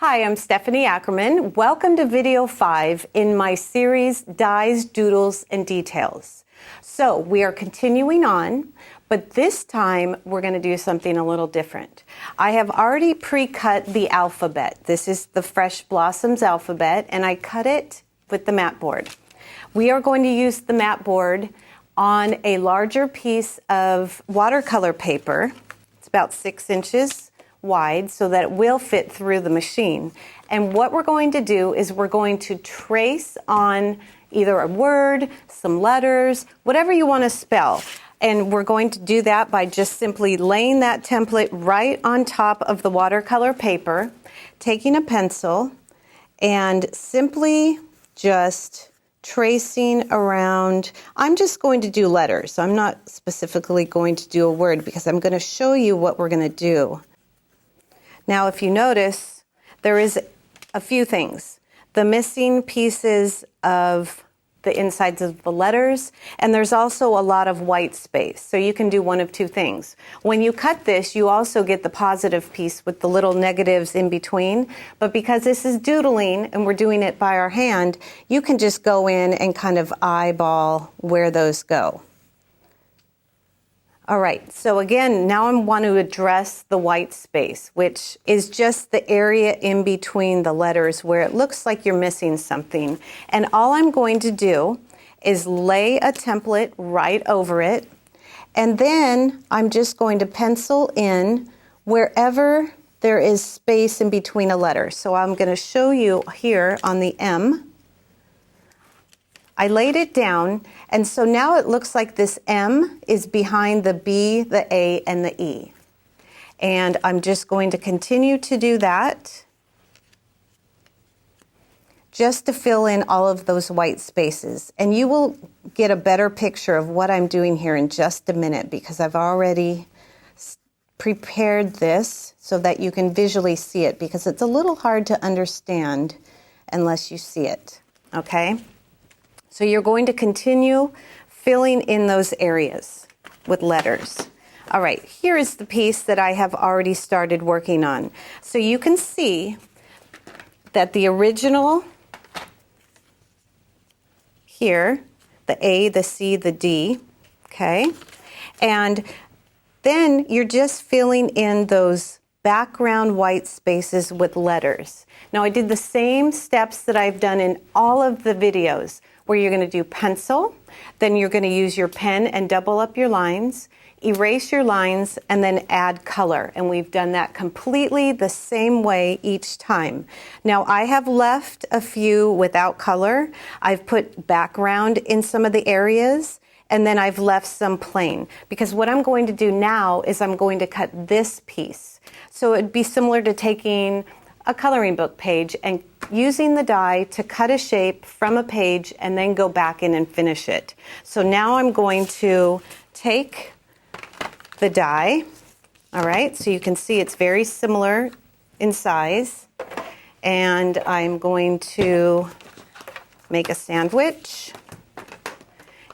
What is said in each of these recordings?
Hi, I'm Stephanie Akerman. Welcome to video 5 in my series Dies, Doodles, and Details. So we are continuing on, but this time we're going to do something a little different. I have already pre-cut the alphabet. This is the Fresh Blossoms alphabet, and I cut it with the mat board. We are going to use the mat board on a larger piece of watercolor paper. It's about 6 inches wide so that it will fit through the machine. And what we're going to do is we're going to trace on either a word, some letters, whatever you want to spell. And we're going to do that by just simply laying that template right on top of the watercolor paper, taking a pencil, and simply just tracing around. I'm just going to do letters. I'm not specifically going to do a word because I'm going to show you what we're going to do. Now, if you notice, there is a few things. The missing pieces of the insides of the letters, and there's also a lot of white space. So you can do one of two things. When you cut this, you also get the positive piece with the little negatives in between. But because this is doodling and we're doing it by our hand, you can just go in and kind of eyeball where those go. All right, so again, now I want to address the white space, which is just the area in between the letters where it looks like you're missing something. And all I'm going to do is lay a template right over it, and then I'm just going to pencil in wherever there is space in between a letter. So I'm going to show you here on the M. I laid it down, and so now it looks like this M is behind the B, the A, and the E. And I'm just going to continue to do that just to fill in all of those white spaces. And you will get a better picture of what I'm doing here in just a minute because I've already prepared this so that you can visually see it because it's a little hard to understand unless you see it, okay? So you're going to continue filling in those areas with letters. All right, here is the piece that I have already started working on. So you can see that the original here, the A, the C, the D, okay? And then you're just filling in those background white spaces with letters. Now I did the same steps that I've done in all of the videos, where you're going to do pencil, then you're going to use your pen and double up your lines, erase your lines, and then add color. And we've done that completely the same way each time. Now I have left a few without color. I've put background in some of the areas, and then I've left some plain. Because what I'm going to do now is I'm going to cut this piece. So it'd be similar to taking a coloring book page and using the die to cut a shape from a page and then go back in and finish it. So now I'm going to take the die, all right, so you can see it's very similar in size, and I'm going to make a sandwich.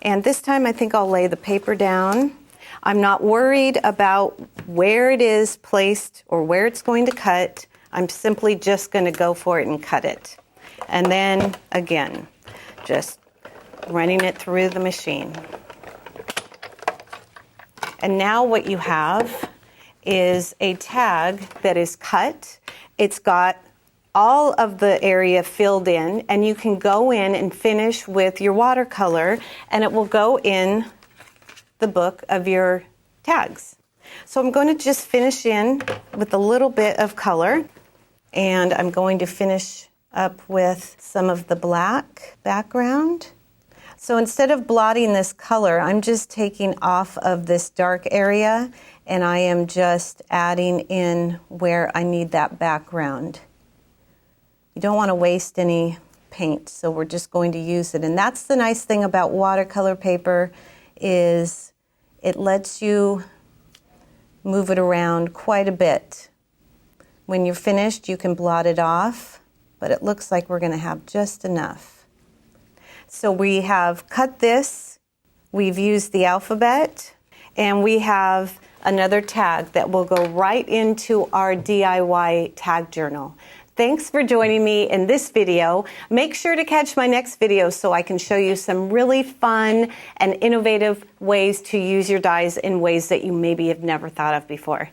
And this time I think I'll lay the paper down. I'm not worried about where it is placed or where it's going to cut. I'm simply just going to go for it and cut it. And then, again, just running it through the machine. And now what you have is a tag that is cut. It's got all of the area filled in, and you can go in and finish with your watercolor, and it will go in the book of your tags. So I'm going to just finish in with a little bit of color. And I'm going to finish up with some of the black background. So instead of blotting this color, I'm just taking off of this dark area, and I am just adding in where I need that background. You don't want to waste any paint, so we're just going to use it. And that's the nice thing about watercolor paper is it lets you move it around quite a bit. When you're finished, you can blot it off, but it looks like we're going to have just enough. So we have cut this, we've used the alphabet, and we have another tag that will go right into our DIY tag journal. Thanks for joining me in this video. Make sure to catch my next video so I can show you some really fun and innovative ways to use your dies in ways that you maybe have never thought of before.